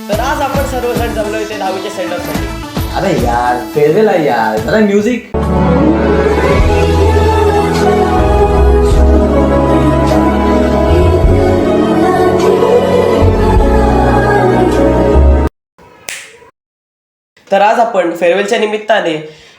तर आज आपण सर्वजण जमलो इथे 10वीच्या सेंटरसाठी. अरे यार फेअरवेल आहे यार, जरा म्युझिक. तर आज आपण फेअरवेलच्या निमित्ताने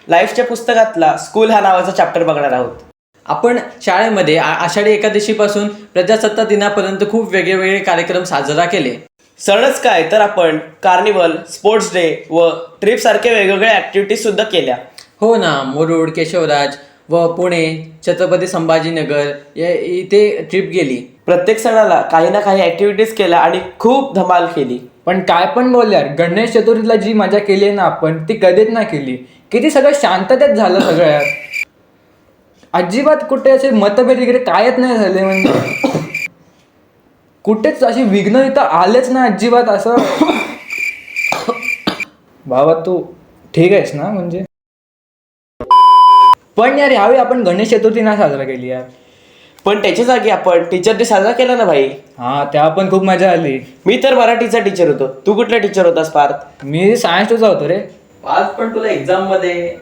लाईफच्या पुस्तकातला स्कूल ह्या नावाचा चॅप्टर बघणार आहोत. आपण शाळेमध्ये आषाढी एकादशीपासून प्रजासत्ताक दिनापर्यंत खूप वेगवेगळे कार्यक्रम साजरा केले. सणच काय तर आपण कार्निवल, स्पोर्ट्स डे व ट्रिप सारखे वेगवेगळ्या ऍक्टिव्हिटीज सुद्धा केल्या. हो ना, मुरुड, केशवराज व पुणे, छत्रपती संभाजीनगर इथे ट्रिप गेली. प्रत्येक सणाला काही ना काही ऍक्टिव्हिटीज केल्या आणि खूप धमाल केली. पण काय पण बोलल्यार गणेश चतुर्थीला जी मजा केली ना आपण ती कधीच नाही केली. किती सगळं शांततेत झालं सगळ्यात. अजिबात कुठे असे मतभेद वगैरे कायच नाही झाले. म्हणजे कुठेच अशी विघ्न इथं आलेच ना अजिबात. असं भावा तू ठीक आहेस ना? म्हणजे पण यार यावेळी आपण गणेश चतुर्थी नाही साजरा केली यार. पण त्याच्या जागी आपण टीचर डे साजरा केला ना भाई. हा, त्या पण खूप मजा आली. मी तर मराठीचा टीचर होतो. तू कुठला टीचर होतास पार्थ? मी सायन्सचा होतो रे. आज पण तुला एक्झाम मध्ये.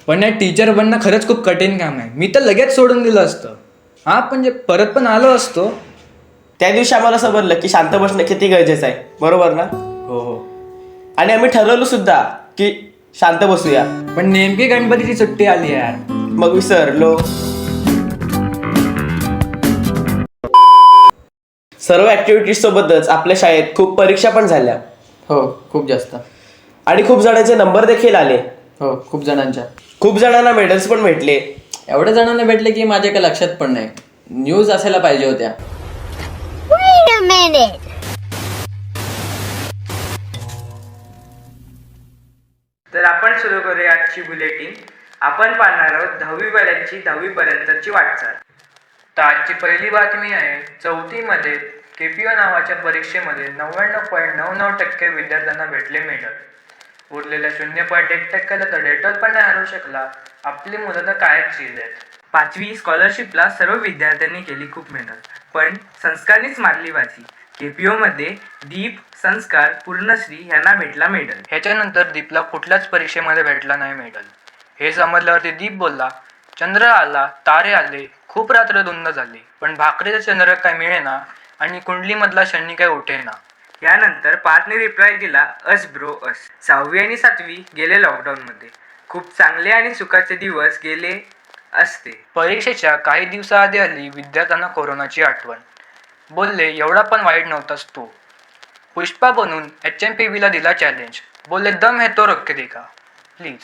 पण या टीचर बनणं खरंच खूप कठीण काम आहे. मी तर लगेच सोडून दिलं असतं. हा, म्हणजे परत पण आलो असतो. त्या दिवशी आम्हाला समजलं की शांत बसणं किती गरजेचं आहे. बरोबर ना? हो हो. आणि आम्ही ठरवलं सुद्धा की शांत बसूया. पण नेमकी गणपतीची सुट्टी आली यार. मग विसरलो. सर्व ऍक्टिव्हिटीज सोबतच आपल्या शाळेत खूप परीक्षा पण झाल्या. हो, खूप जास्त. आणि खूप जणांचे नंबर देखील आले. हो, खूप जणांच्या. खूप जणांना मेडल्स पण भेटले. एवढ्या जणांना भेटले की माझ्या काही लक्षात पण नाही. न्यूज असायला पाहिजे होत्या. Wait a minute. तर आपण सुरू करूया आजची बुलेटिन. आपण पाहणार आहोत 10वी वाल्यांची 10वी पर्यंतची वाटचाल. तर आजची पहिली बातमी आहे. 4थी मध्ये केपीओ नावाच्या परीक्षेमध्ये 99.99% विद्यार्थ्यांना भेटले मेडल. उरलेल्या 0.1%ला तर डेटॉल पण नाही हरवू शकला. आपली मुलं तर कायच चीज आहेत. 5वी स्कॉलरशिपला सर्व विद्यार्थ्यांनी केली खूप मेहनत, पण संस्कारनीच मारली बाजी. केपीओ मध्ये दीप, संस्कार, पूर्णश्री यांना भेटला मेडल. ह्याच्यानंतर दीपला कुठल्याच परीक्षेमध्ये भेटला नाही मेडल. हे समजल्यावरती दीप बोलला, चंद्र आला, तारे आले, खूप रात्र धुंद झाली, पण भाकरीचा चंद्र काय मिळेना आणि कुंडलीमधला शनी काय उठेना. यानंतर पार्थने रिप्लाय दिला, अस ब्रो अस. 6वी आणि 7वी गेले लॉकडाऊनमध्ये. खूप चांगले आणि सुखाचे दिवस गेले असते. परीक्षेच्या काही दिवसाआधी आली विद्यार्थ्यांना कोरोनाची आठवण. बोलले, एवढा पण वाईट नव्हतास तू. पुष्पा बनून HMPVला दिला चॅलेंज. बोलले, दम है तो रख के देखा प्लीज.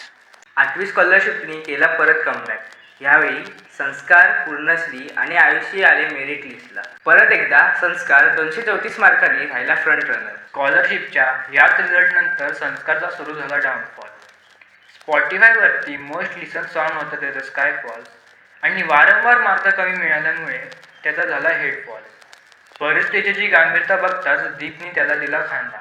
8वी स्कॉलरशिपनी केला परत कमबॅक. यावेळी संस्कार, पूर्णश्री आणि आयुषी आले मेरिट लिस्टला. परत एकदा संस्कार 234 मार्कांनी राहिला फ्रंट रनर. स्कॉलरशिपच्या याच रिझल्ट नंतर संस्कारचा सुरू झाला डाऊनफॉल. स्पॉटिफायवरती मोस्ट लिसन सॉन्ग होतं त्याचं स्काय फॉल्स, आणि वारंवार मार्क कमी मिळाल्यामुळे त्याचा झाला हेडफॉल. परिस्थितीची गांभीरता बघताच दीपनी त्याला दिला खांदा.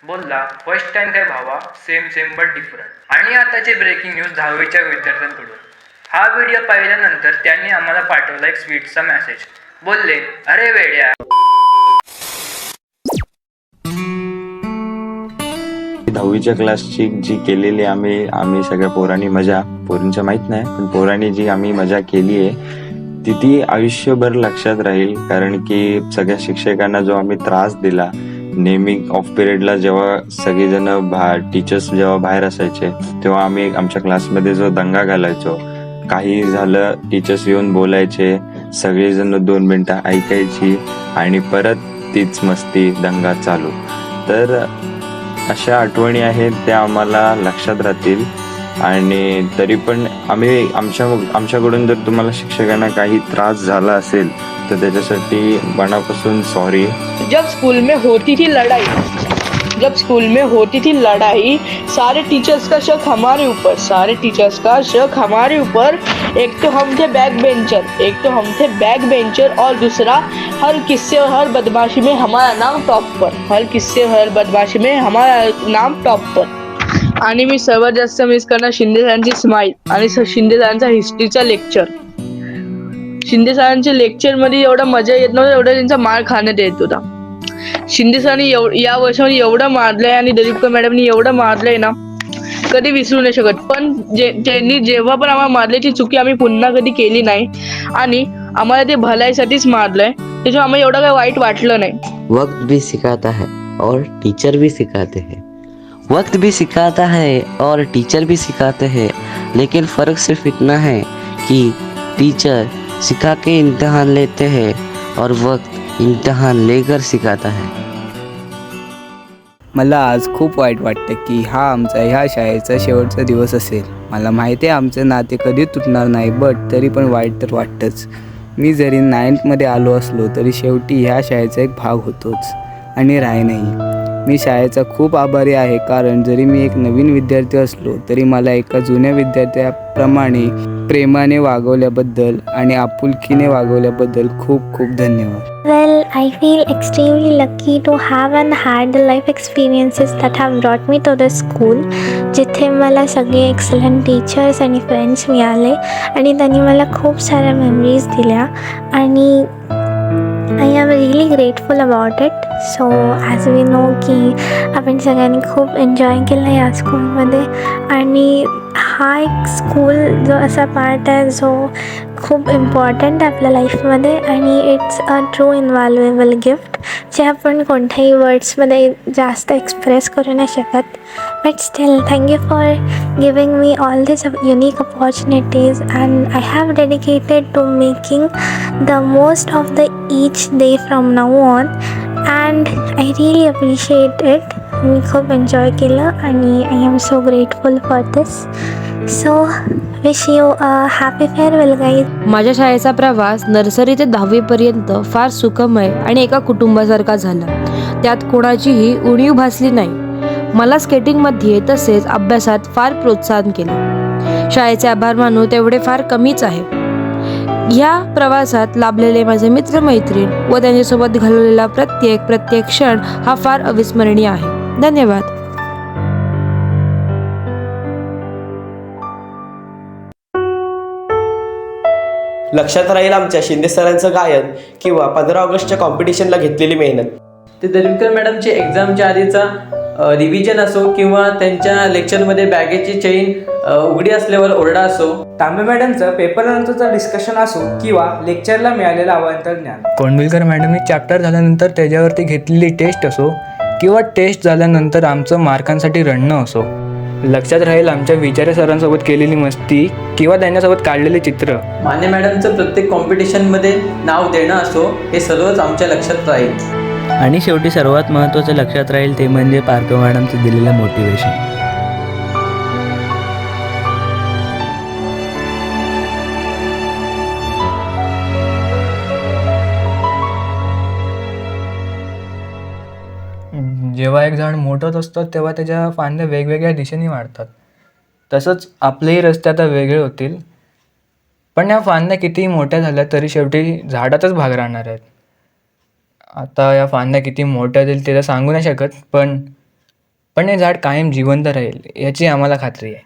बोलला, फर्स्ट टाइम काय भावा, सेम सेम बट डिफरंट. आणि आताची ब्रेकिंग न्यूज 10वीच्या विद्यार्थ्यांकडून. हा व्हिडिओ पाहिल्यानंतर त्यांनी आम्हाला पाठवला एक स्वीटचा मेसेज. बोलले, अरे वेड्या. 10वीच्या क्लासची जी केलेली आम्ही सगळ्या पोरांनी मजा, पोरींच्या माहित नाही पण पोरांनी जी आम्ही मजा केली आहे ती आयुष्यभर लक्षात राहील. कारण की सगळ्या शिक्षकांना जो आम्ही त्रास दिला, नेहमी ऑफ पिरियडला जेव्हा सगळेजण टीचर्स जेव्हा बाहेर असायचे तेव्हा आम्ही आमच्या क्लासमध्ये जो दंगा घालायचो. काही झालं टीचर्स येऊन बोलायचे, सगळेजण 2 मिनिटं ऐकायची आणि परत तीच मस्ती दंगा चालू. तर अशा आठवणी आहेत त्या आम्हाला लक्षात राहतील. आणि तरी पण आमच्याकडून जर तुम्हाला शिक्षकांना काही त्रास झाला असेल तर त्याच्यासाठी मनापासून सॉरी. जब स्कूल में होती थी लड़ाई, सारे टीचर्स का शक हमारे ऊपर. एक तो हम थे बैक बेंचर और दूसरा हर किस्से और हर बदमाशी में हमारा नाम टॉप पर. आणि मी सर्वात जास्त मिस करणार शिंदे सरांची स्माईल आणि शिंदे सरांचा हिस्ट्रीचा लेक्चर. शिंदे सरांच्या लेक्चरमध्ये एवढा मजा येत नव्हता एवढा त्यांचा मार खाण्यात येत होता. शिंदे सरांनी या वर्षामध्ये एवढं मारलंय आणि दलीपकर मॅडमनी एवढं मारलंय ना, कधी विसरू नाही शकत. पण त्यांनी जेव्हा पण आम्हाला मारल्याची चुकी आम्ही पुन्हा कधी केली नाही आणि आम्हाला ते भलाईसाठीच मारलंय, त्याच्यामुळे आम्हाला एवढं काही वाईट वाटलं नाही. वक्त भी सिखाता है और टीचर भी सिखाते हैं. वक्त भी सिखाता है और टीचर भी सिखाते हैं, लेकिन फ़र्क सिर्फ इतना है कि टीचर सिखा के इम्तिहान लेते हैं और वक्त इम्तिहान लेकर सिखाता है. मला आज खूप वाईट वाटतं की हा आमचा ह्या शाळेचा शेवटचा दिवस असेल. मला माहिती आहे आमचे नाते कधी तुटणार नाही, बट तरी पण वाईट तर वाटतंच. मी जरी 9th आलो असलो तरी शेवटी ह्या शाळेचा एक भाग होतोच आणि राहीनही. मी शाळेचा खूप आभारी आहे, कारण जरी मी एक नवीन विद्यार्थी असलो तरी मला एका जुन्या विद्यार्थ्याप्रमाणे प्रेमाने वागवल्याबद्दल आणि आपुलकीने वागवल्याबद्दल खूप खूप धन्यवाद. Well, I feel extremely lucky to have and had the life experiences that have brought me to this school, जिथे मला सगळे एक्सलंट टीचर्स आणि फ्रेंड्स मिळाले आणि त्यांनी मला खूप साऱ्या मेमरीज दिल्या आणि I am really grateful about it. So as we know की आपण सगळ्यांनी खूप एन्जॉय केलं या स्कूलमध्ये आणि हा एक स्कूल जो असा पार्ट आहे जो खूप इम्पॉर्टंट आहे आपल्या लाईफमध्ये आणि it's a true invaluable gift जे आपण कोणत्याही वर्ड्समध्ये जास्त एक्सप्रेस करू नाही शकत. But still thank you for giving me all this unique opportunities and I have dedicated to making the most of the each day from now on and I really appreciate it. मी खूप enjoy केलं आणि I am so grateful for this. So wish you a happy farewell guys. माझ्या शाळेचा प्रवास nursery ते 10वी पर्यंत फार सुखमय आणि एका कुटुंबासारखा झाला. त्यात कोणाचीही उणीव भासली नाही. मला स्केटिंगमध्ये तसेच अभ्यासात फार प्रोत्साहन केले. शाळेचे आभार मानू तेवढे फार कमीच आहे. ह्या प्रवासात लाभलेले माझे मित्रमैत्रीण व त्यांच्यासोबत घालवलेला प्रत्येक क्षण हा फार अविस्मरणीय आहे. धन्यवाद. लक्षात राहील आमच्या शिंदे सरांचं गायन किंवा 15 ऑगस्टच्या कॉम्पिटिशनला घेतलेली मेहनत. ते दलिपकर मॅडमचे एक्झामच्या आधीचा रिव्हिजन असो किंवा त्यांच्या लेक्चरमध्ये बॅगेची चेन उघडी असल्यावर ओरडा असो, तांबे मॅडमचं पेपरनंतरचं डिस्कशन असो किंवा लेक्चरला मिळालेलं अवांतर ज्ञान, कोंडविलकर मॅडमनी चॅप्टर झाल्यानंतर त्याच्यावरती घेतलेली टेस्ट असो किंवा टेस्ट झाल्यानंतर आमचं मार्कांसाठी रडणं असो. लक्षात राहील आमच्या विचारे सरांसोबत केलेली मस्ती किंवा त्यांच्यासोबत काढलेले चित्र. माने मॅडमचं प्रत्येक कॉम्पिटिशनमध्ये नाव देणं असो, हे सर्वच आमच्या लक्षात राहील. आणि शेवटी सर्वात महत्त्वाचं लक्षात राहील ते म्हणजे पारकर मॅडमचं दिलेलं मोटिवेशन. जेव्हा एक झाड मोठंच असतं तेव्हा त्याच्या फांद्या वेगवेगळ्या दिशेने वाढतात. तसंच आपलेही रस्ते आता वेगळे होतील, पण या फांद्या कितीही मोठ्या झाल्या तरी शेवटी झाडातच भाग राहणार आहेत. आता या फांद्या किती मोठ्या होतील ते तर सांगू नाही शकत, पण हे झाड कायम जिवंत राहील याची आम्हाला खात्री आहे.